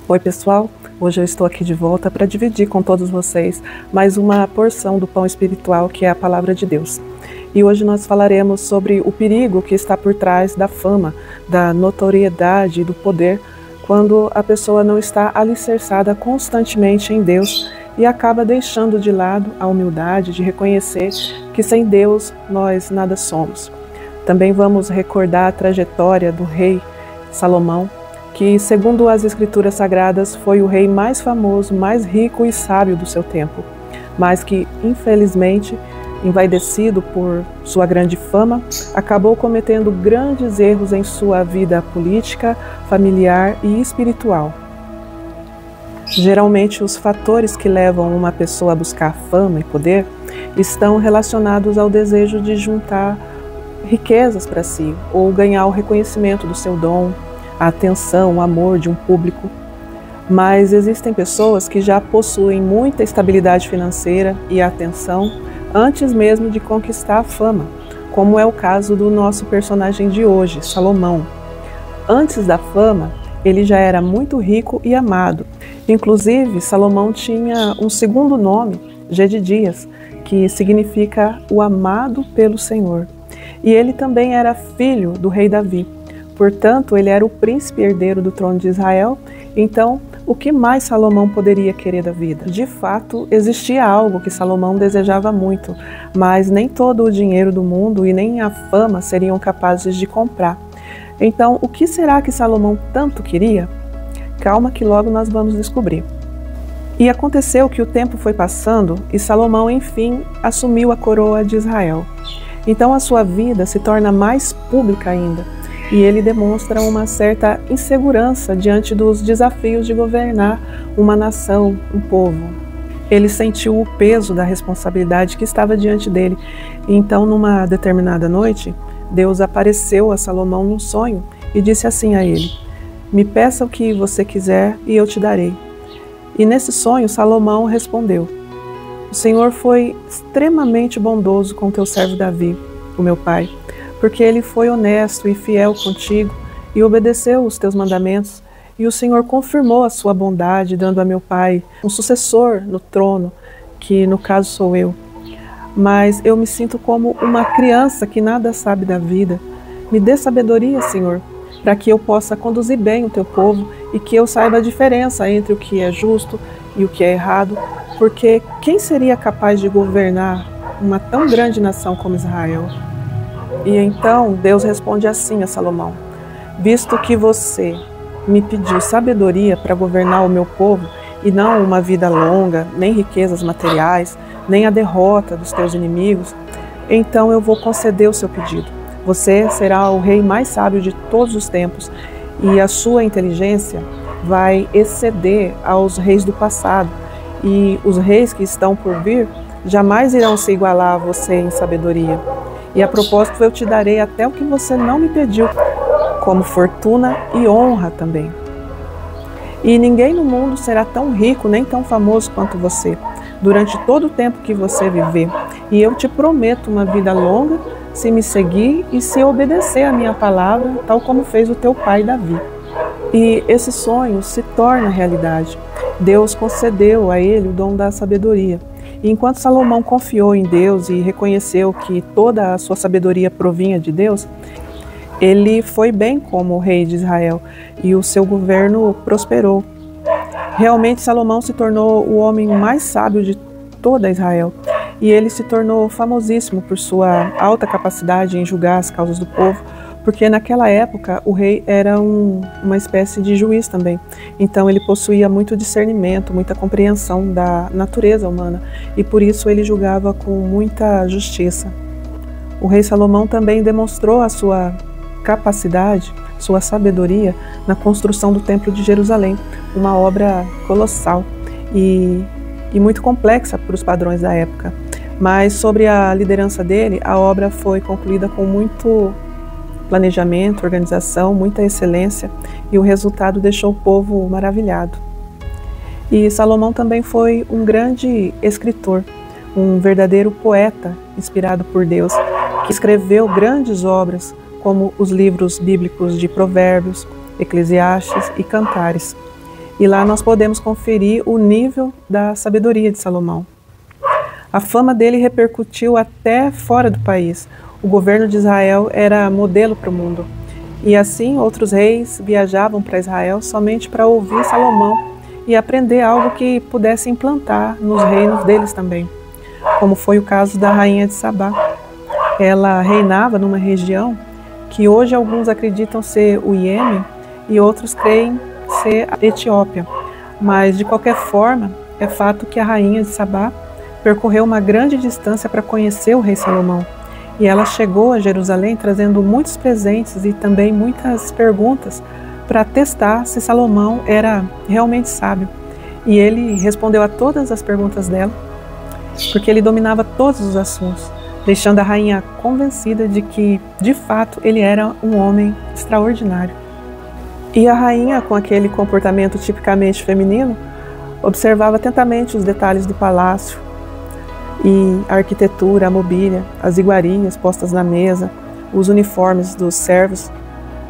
Oi pessoal, hoje eu estou aqui de volta para dividir com todos vocês mais uma porção do pão espiritual que é a Palavra de Deus. E hoje nós falaremos sobre o perigo que está por trás da fama, da notoriedade e do poder quando a pessoa não está alicerçada constantemente em Deus e acaba deixando de lado a humildade de reconhecer que sem Deus nós nada somos. Também vamos recordar a trajetória do rei Salomão, que, segundo as Escrituras Sagradas, foi o rei mais famoso, mais rico e sábio do seu tempo, mas que, infelizmente, envaidecido por sua grande fama, acabou cometendo grandes erros em sua vida política, familiar e espiritual. Geralmente, os fatores que levam uma pessoa a buscar fama e poder estão relacionados ao desejo de juntar riquezas para si ou ganhar o reconhecimento do seu dom, a atenção, o amor de um público. Mas existem pessoas que já possuem muita estabilidade financeira e atenção antes mesmo de conquistar a fama, como é o caso do nosso personagem de hoje, Salomão. Antes da fama, ele já era muito rico e amado. Inclusive, Salomão tinha um segundo nome, Gedidias, que significa o amado pelo Senhor. E ele também era filho do rei Davi. Portanto, ele era o príncipe herdeiro do trono de Israel. Então, o que mais Salomão poderia querer da vida? De fato, existia algo que Salomão desejava muito, mas nem todo o dinheiro do mundo e nem a fama seriam capazes de comprar. Então, o que será que Salomão tanto queria? Calma que logo nós vamos descobrir. E aconteceu que o tempo foi passando e Salomão, enfim, assumiu a coroa de Israel. Então, a sua vida se torna mais pública ainda. E ele demonstra uma certa insegurança diante dos desafios de governar uma nação, um povo. Ele sentiu o peso da responsabilidade que estava diante dele. Então, numa determinada noite, Deus apareceu a Salomão num sonho e disse assim a ele: "Me peça o que você quiser e eu te darei." E nesse sonho, Salomão respondeu: "O Senhor foi extremamente bondoso com teu servo Davi, o meu pai, porque ele foi honesto e fiel contigo e obedeceu os teus mandamentos, e o Senhor confirmou a sua bondade, dando a meu pai um sucessor no trono, que no caso sou eu. Mas eu me sinto como uma criança que nada sabe da vida. Me dê sabedoria, Senhor, para que eu possa conduzir bem o teu povo e que eu saiba a diferença entre o que é justo e o que é errado, porque quem seria capaz de governar uma tão grande nação como Israel?" E então Deus responde assim a Salomão: "Visto que você me pediu sabedoria para governar o meu povo, e não uma vida longa, nem riquezas materiais, nem a derrota dos teus inimigos, então eu vou conceder o seu pedido. Você será o rei mais sábio de todos os tempos, e a sua inteligência vai exceder aos reis do passado, e os reis que estão por vir jamais irão se igualar a você em sabedoria. E a propósito, eu te darei até o que você não me pediu, como fortuna e honra também. E ninguém no mundo será tão rico nem tão famoso quanto você, durante todo o tempo que você viver. E eu te prometo uma vida longa, se me seguir e se obedecer a minha palavra, tal como fez o teu pai Davi." E esse sonho se torna realidade. Deus concedeu a ele o dom da sabedoria. E enquanto Salomão confiou em Deus e reconheceu que toda a sua sabedoria provinha de Deus, ele foi bem como rei de Israel e o seu governo prosperou. Realmente Salomão se tornou o homem mais sábio de toda Israel e ele se tornou famosíssimo por sua alta capacidade em julgar as causas do povo, porque naquela época o rei era uma espécie de juiz também. Então ele possuía muito discernimento, muita compreensão da natureza humana e por isso ele julgava com muita justiça. O rei Salomão também demonstrou a sua capacidade, sua sabedoria na construção do Templo de Jerusalém, uma obra colossal e muito complexa para os padrões da época. Mas sobre a liderança dele, a obra foi concluída com muito planejamento, organização, muita excelência, e o resultado deixou o povo maravilhado. E Salomão também foi um grande escritor, um verdadeiro poeta inspirado por Deus, que escreveu grandes obras como os livros bíblicos de Provérbios, Eclesiastes e Cantares. E lá nós podemos conferir o nível da sabedoria de Salomão. A fama dele repercutiu até fora do país. O governo de Israel era modelo para o mundo. E assim outros reis viajavam para Israel somente para ouvir Salomão e aprender algo que pudesse implantar nos reinos deles também, como foi o caso da rainha de Sabá. Ela reinava numa região que hoje alguns acreditam ser o Iêmen e outros creem ser a Etiópia. Mas, de qualquer forma, é fato que a rainha de Sabá percorreu uma grande distância para conhecer o rei Salomão. E ela chegou a Jerusalém trazendo muitos presentes e também muitas perguntas para testar se Salomão era realmente sábio. E ele respondeu a todas as perguntas dela, porque ele dominava todos os assuntos, deixando a rainha convencida de que, de fato, ele era um homem extraordinário. E a rainha, com aquele comportamento tipicamente feminino, observava atentamente os detalhes do palácio e a arquitetura, a mobília, as iguarias postas na mesa, os uniformes dos servos.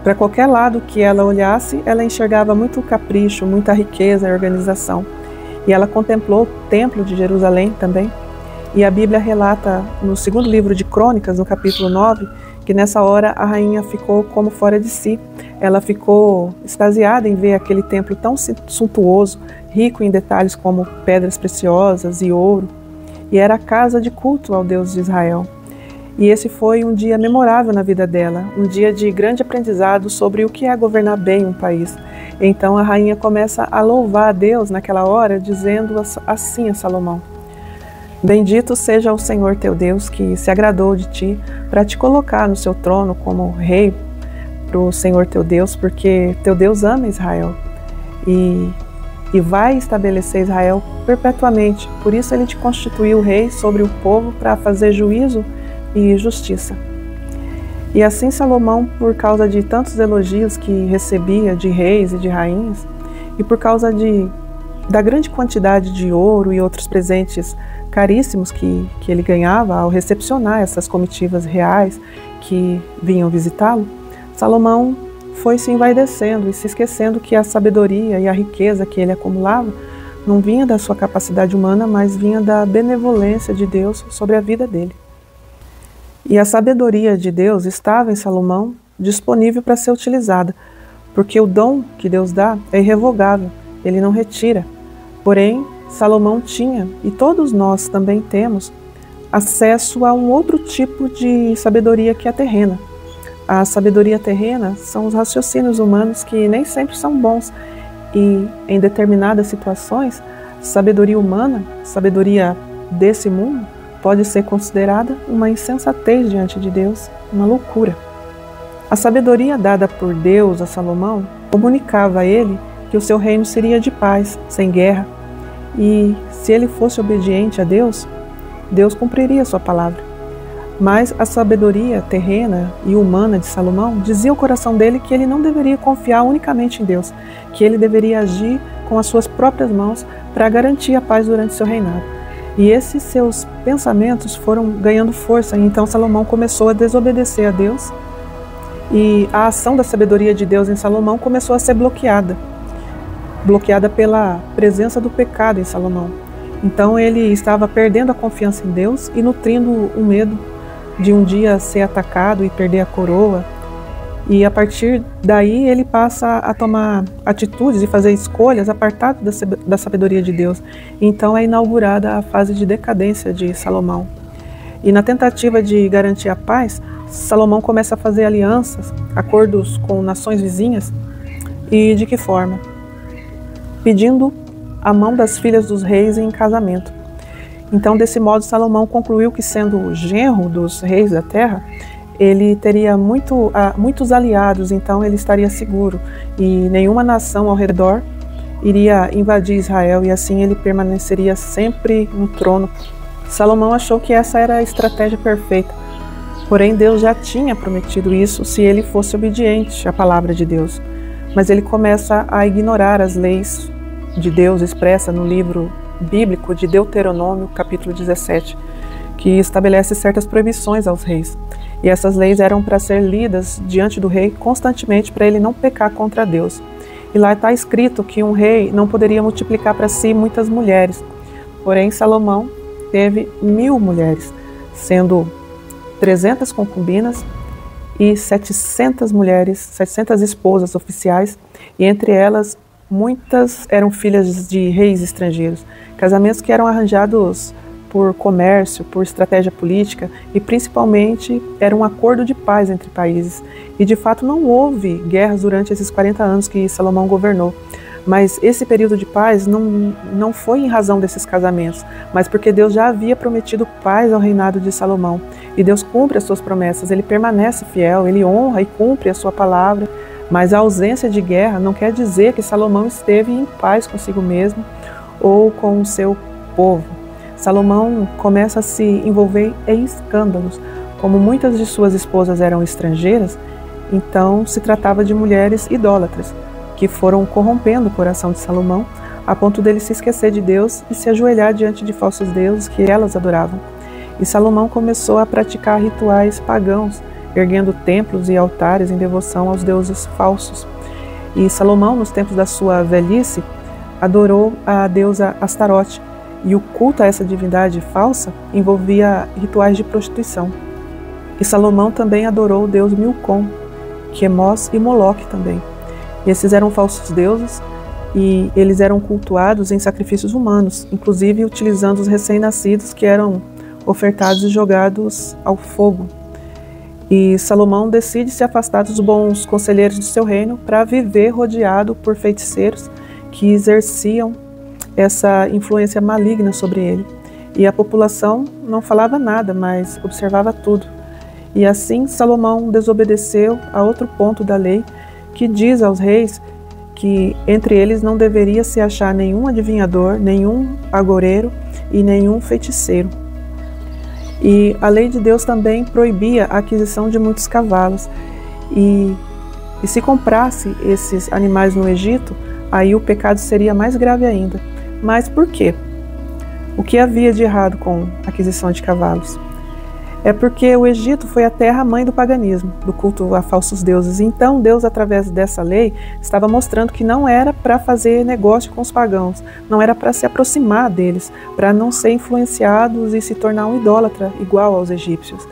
Para qualquer lado que ela olhasse, ela enxergava muito capricho, muita riqueza e organização. E ela contemplou o templo de Jerusalém também. E a Bíblia relata no segundo livro de Crônicas, no capítulo 9, que nessa hora a rainha ficou como fora de si. Ela ficou extasiada em ver aquele templo tão suntuoso, rico em detalhes como pedras preciosas e ouro. E era a casa de culto ao Deus de Israel. E esse foi um dia memorável na vida dela, um dia de grande aprendizado sobre o que é governar bem um país. Então a rainha começa a louvar a Deus naquela hora, dizendo assim a Salomão: Bendito seja o Senhor teu Deus, que se agradou de ti para te colocar no seu trono como rei para o Senhor teu Deus, porque teu Deus ama Israel e vai estabelecer Israel perpetuamente. Por isso ele te constituiu rei sobre o povo para fazer juízo e justiça. E assim Salomão, por causa de tantos elogios que recebia de reis e de rainhas, e por causa da grande quantidade de ouro e outros presentes caríssimos que ele ganhava ao recepcionar essas comitivas reais que vinham visitá-lo, Salomão foi se envaidecendo e se esquecendo que a sabedoria e a riqueza que ele acumulava não vinha da sua capacidade humana, mas vinha da benevolência de Deus sobre a vida dele. E a sabedoria de Deus estava em Salomão disponível para ser utilizada, porque o dom que Deus dá é irrevogável, ele não retira. Porém, Salomão tinha, e todos nós também temos, acesso a um outro tipo de sabedoria que é terrena. A sabedoria terrena são os raciocínios humanos que nem sempre são bons e, em determinadas situações, sabedoria humana, sabedoria desse mundo, pode ser considerada uma insensatez diante de Deus, uma loucura. A sabedoria dada por Deus a Salomão comunicava a ele que o seu reino seria de paz, sem guerra, e se ele fosse obediente a Deus, Deus cumpriria sua palavra. Mas a sabedoria terrena e humana de Salomão dizia ao coração dele que ele não deveria confiar unicamente em Deus, que ele deveria agir com as suas próprias mãos para garantir a paz durante seu reinado. E esses seus pensamentos foram ganhando força, e então Salomão começou a desobedecer a Deus, e a ação da sabedoria de Deus em Salomão começou a ser bloqueada pela presença do pecado em Salomão. Então ele estava perdendo a confiança em Deus e nutrindo o medo de um dia ser atacado e perder a coroa. E a partir daí ele passa a tomar atitudes e fazer escolhas apartado da sabedoria de Deus. Então é inaugurada a fase de decadência de Salomão. E na tentativa de garantir a paz, Salomão começa a fazer alianças, acordos com nações vizinhas. E de que forma? Pedindo a mão das filhas dos reis em casamento. Então, desse modo, Salomão concluiu que, sendo o genro dos reis da terra, ele teria muitos aliados, então ele estaria seguro e nenhuma nação ao redor iria invadir Israel, e assim ele permaneceria sempre no trono. Salomão achou que essa era a estratégia perfeita, porém Deus já tinha prometido isso se ele fosse obediente à palavra de Deus. Mas ele começa a ignorar as leis de Deus expressa no livro bíblico de Deuteronômio, capítulo 17, que estabelece certas proibições aos reis. E essas leis eram para ser lidas diante do rei constantemente para ele não pecar contra Deus. E lá está escrito que um rei não poderia multiplicar para si muitas mulheres. Porém, Salomão teve 1000 mulheres, sendo 300 concubinas e 700 mulheres, 700 esposas oficiais, e entre elas muitas eram filhas de reis estrangeiros. Casamentos que eram arranjados por comércio, por estratégia política, e principalmente era um acordo de paz entre países. E de fato não houve guerras durante esses 40 anos que Salomão governou. Mas esse período de paz não foi em razão desses casamentos, mas porque Deus já havia prometido paz ao reinado de Salomão. E Deus cumpre as suas promessas, ele permanece fiel, ele honra e cumpre a sua palavra. Mas a ausência de guerra não quer dizer que Salomão esteve em paz consigo mesmo ou com o seu povo. Salomão começa a se envolver em escândalos. Como muitas de suas esposas eram estrangeiras, então se tratava de mulheres idólatras, que foram corrompendo o coração de Salomão, a ponto dele se esquecer de Deus e se ajoelhar diante de falsos deuses que elas adoravam. E Salomão começou a praticar rituais pagãos, erguendo templos e altares em devoção aos deuses falsos. E Salomão, nos tempos da sua velhice, adorou a deusa Astarote, e o culto a essa divindade falsa envolvia rituais de prostituição. E Salomão também adorou o deus Milcom, Quemos e Moloque também. E esses eram falsos deuses e eles eram cultuados em sacrifícios humanos, inclusive utilizando os recém-nascidos que eram ofertados e jogados ao fogo. E Salomão decide se afastar dos bons conselheiros do seu reino para viver rodeado por feiticeiros que exerciam essa influência maligna sobre ele. E a população não falava nada, mas observava tudo. E assim Salomão desobedeceu a outro ponto da lei, que diz aos reis que entre eles não deveria se achar nenhum adivinhador, nenhum agoreiro e nenhum feiticeiro. E a lei de Deus também proibia a aquisição de muitos cavalos. E se comprasse esses animais no Egito, aí o pecado seria mais grave ainda. Mas por quê? O que havia de errado com a aquisição de cavalos? É porque o Egito foi a terra-mãe do paganismo, do culto a falsos deuses. Então Deus, através dessa lei, estava mostrando que não era para fazer negócio com os pagãos, não era para se aproximar deles, para não ser influenciados e se tornar um idólatra igual aos egípcios.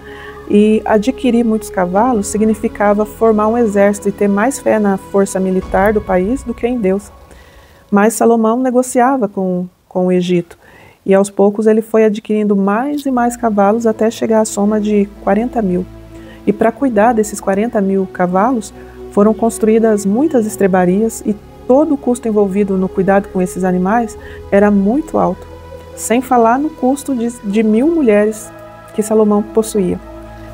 E adquirir muitos cavalos significava formar um exército e ter mais fé na força militar do país do que em Deus. Mas Salomão negociava com o Egito. E aos poucos ele foi adquirindo mais e mais cavalos até chegar à soma de 40.000. E para cuidar desses 40.000 cavalos, foram construídas muitas estrebarias e todo o custo envolvido no cuidado com esses animais era muito alto. Sem falar no custo de 1000 mulheres que Salomão possuía.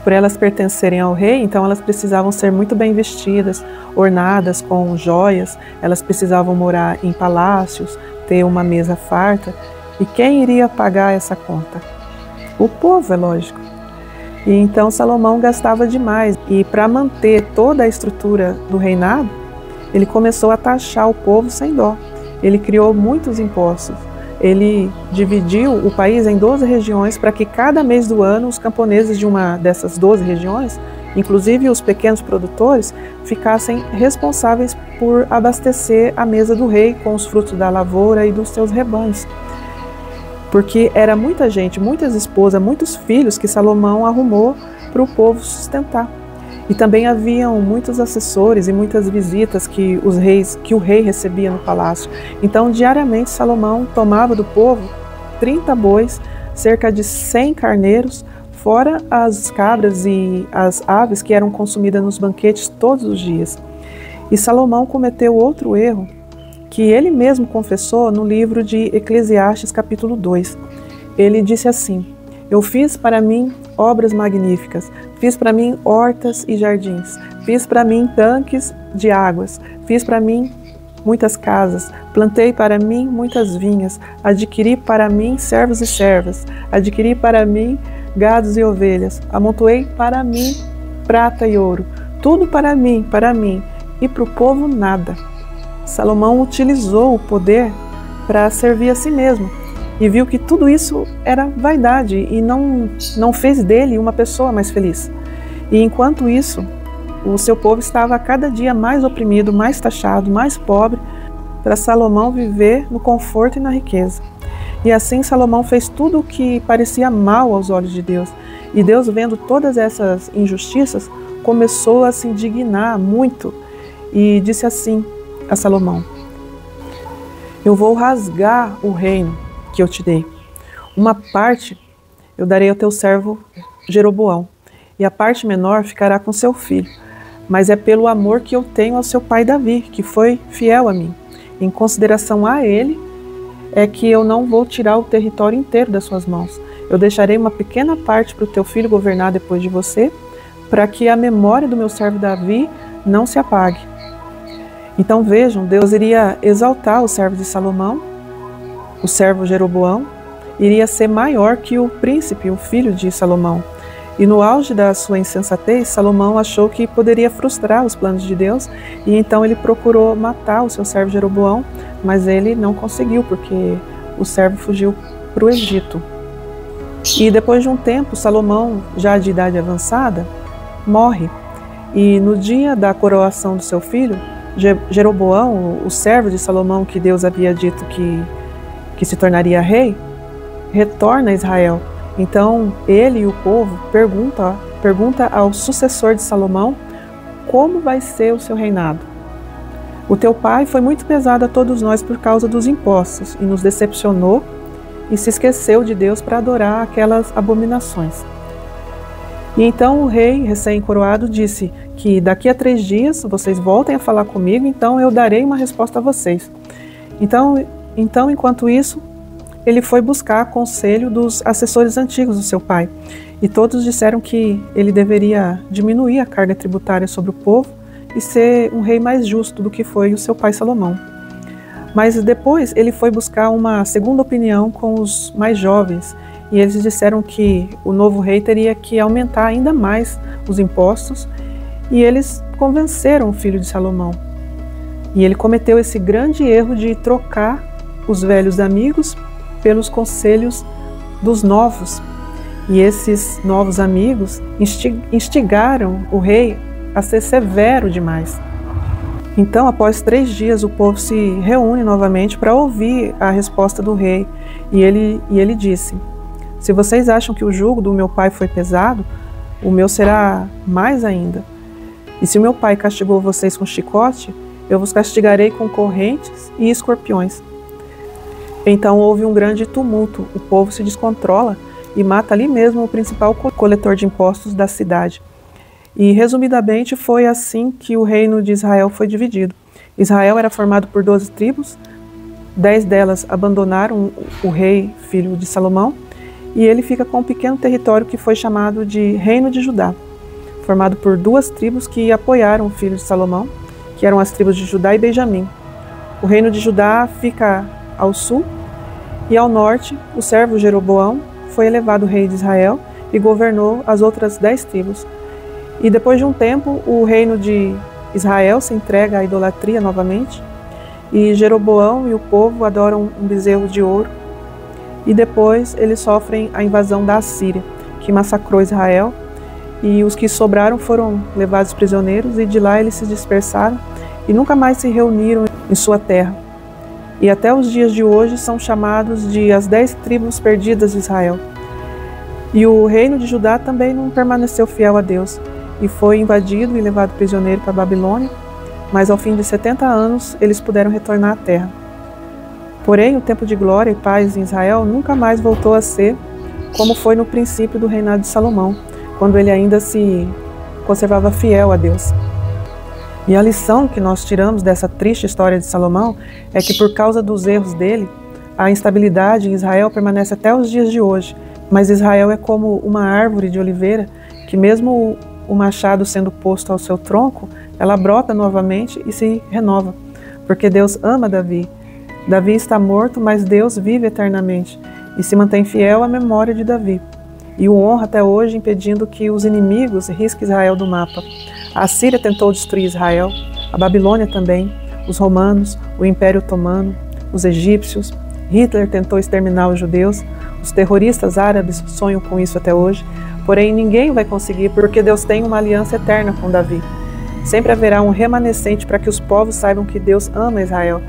Por elas pertencerem ao rei, então elas precisavam ser muito bem vestidas, ornadas com joias, elas precisavam morar em palácios, ter uma mesa farta. E quem iria pagar essa conta? O povo, é lógico. E então Salomão gastava demais. E para manter toda a estrutura do reinado, ele começou a taxar o povo sem dó. Ele criou muitos impostos. Ele dividiu o país em 12 regiões para que cada mês do ano os camponeses de uma dessas 12 regiões, inclusive os pequenos produtores, ficassem responsáveis por abastecer a mesa do rei com os frutos da lavoura e dos seus rebanhos. Porque era muita gente, muitas esposas, muitos filhos que Salomão arrumou para o povo sustentar. E também haviam muitos assessores e muitas visitas que o rei recebia no palácio. Então, diariamente, Salomão tomava do povo 30 bois, cerca de 100 carneiros, fora as cabras e as aves que eram consumidas nos banquetes todos os dias. E Salomão cometeu outro erro, que ele mesmo confessou no livro de Eclesiastes, capítulo 2. Ele disse assim: eu fiz para mim obras magníficas, fiz para mim hortas e jardins, fiz para mim tanques de águas, fiz para mim muitas casas, plantei para mim muitas vinhas, adquiri para mim servos e servas, adquiri para mim gados e ovelhas, amontoei para mim prata e ouro, tudo para mim, e para o povo nada. Salomão utilizou o poder para servir a si mesmo e viu que tudo isso era vaidade e não fez dele uma pessoa mais feliz. E enquanto isso, o seu povo estava a cada dia mais oprimido, mais taxado, mais pobre, para Salomão viver no conforto e na riqueza. E assim Salomão fez tudo o que parecia mal aos olhos de Deus. E Deus, vendo todas essas injustiças, começou a se indignar muito e disse assim a Salomão: eu vou rasgar o reino que eu te dei. Uma parte eu darei ao teu servo Jeroboão, e a parte menor ficará com seu filho. Mas é pelo amor que eu tenho ao seu pai Davi, que foi fiel a mim. Em consideração a ele, é que eu não vou tirar o território inteiro das suas mãos. Eu deixarei uma pequena parte para o teu filho governar depois de você, para que a memória do meu servo Davi não se apague. Então vejam, Deus iria exaltar o servo de Salomão, o servo Jeroboão, iria ser maior que o príncipe, o filho de Salomão. E no auge da sua insensatez, Salomão achou que poderia frustrar os planos de Deus, e então ele procurou matar o seu servo Jeroboão, mas ele não conseguiu, porque o servo fugiu para o Egito. E depois de um tempo, Salomão, já de idade avançada, morre. E no dia da coroação do seu filho, Jeroboão, o servo de Salomão que Deus havia dito que se tornaria rei, retorna a Israel. Então ele e o povo pergunta ao sucessor de Salomão como vai ser o seu reinado. O teu pai foi muito pesado a todos nós por causa dos impostos e nos decepcionou e se esqueceu de Deus para adorar aquelas abominações. E então o rei recém-coroado disse que daqui a 3 dias vocês voltem a falar comigo, então eu darei uma resposta a vocês. Então enquanto isso, ele foi buscar conselho dos assessores antigos do seu pai, e todos disseram que ele deveria diminuir a carga tributária sobre o povo e ser um rei mais justo do que foi o seu pai Salomão. Mas depois ele foi buscar uma segunda opinião com os mais jovens, e eles disseram que o novo rei teria que aumentar ainda mais os impostos, e eles convenceram o filho de Salomão. E ele cometeu esse grande erro de trocar os velhos amigos pelos conselhos dos novos. E esses novos amigos instigaram o rei a ser severo demais. Então, após 3 dias, o povo se reúne novamente para ouvir a resposta do rei. E ele disse: se vocês acham que o jugo do meu pai foi pesado, o meu será mais ainda. E se o meu pai castigou vocês com chicote, eu vos castigarei com correntes e escorpiões. Então houve um grande tumulto, o povo se descontrola e mata ali mesmo o principal coletor de impostos da cidade. E resumidamente foi assim que o reino de Israel foi dividido. Israel era formado por 12 tribos, 10 delas abandonaram o rei filho de Salomão, e ele fica com um pequeno território que foi chamado de Reino de Judá, formado por 2 tribos que apoiaram o filho de Salomão, que eram as tribos de Judá e Benjamim. O reino de Judá fica ao sul, e ao norte, o servo Jeroboão foi elevado rei de Israel e governou as outras 10 tribos. E depois de um tempo, o reino de Israel se entrega à idolatria novamente, e Jeroboão e o povo adoram um bezerro de ouro. E depois eles sofrem a invasão da Assíria, que massacrou Israel, e os que sobraram foram levados prisioneiros, e de lá eles se dispersaram e nunca mais se reuniram em sua terra. E até os dias de hoje são chamados de as 10 tribos perdidas de Israel. E o reino de Judá também não permaneceu fiel a Deus, e foi invadido e levado prisioneiro para a Babilônia, mas ao fim de 70 anos eles puderam retornar à terra. Porém, o tempo de glória e paz em Israel nunca mais voltou a ser como foi no princípio do reinado de Salomão, quando ele ainda se conservava fiel a Deus. E a lição que nós tiramos dessa triste história de Salomão é que, por causa dos erros dele, a instabilidade em Israel permanece até os dias de hoje. Mas Israel é como uma árvore de oliveira que, mesmo o machado sendo posto ao seu tronco, ela brota novamente e se renova, porque Deus ama Davi. Davi está morto, mas Deus vive eternamente e se mantém fiel à memória de Davi, e o honra até hoje, impedindo que os inimigos risquem Israel do mapa. A Assíria tentou destruir Israel, a Babilônia também, os romanos, o Império Otomano, os egípcios. Hitler tentou exterminar os judeus, os terroristas árabes sonham com isso até hoje, porém ninguém vai conseguir, porque Deus tem uma aliança eterna com Davi. Sempre haverá um remanescente para que os povos saibam que Deus ama Israel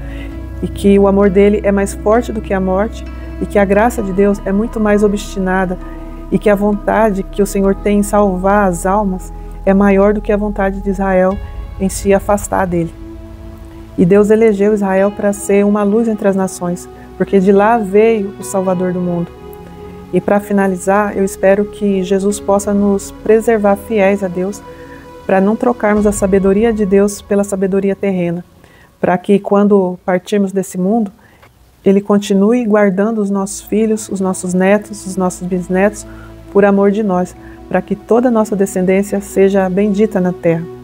e que o amor dele é mais forte do que a morte e que a graça de Deus é muito mais obstinada e que a vontade que o Senhor tem em salvar as almas é maior do que a vontade de Israel em se afastar dele. E Deus elegeu Israel para ser uma luz entre as nações, porque de lá veio o Salvador do mundo. E para finalizar, eu espero que Jesus possa nos preservar fiéis a Deus, para não trocarmos a sabedoria de Deus pela sabedoria terrena, para que quando partirmos desse mundo, Ele continue guardando os nossos filhos, os nossos netos, os nossos bisnetos, por amor de nós, para que toda a nossa descendência seja bendita na terra.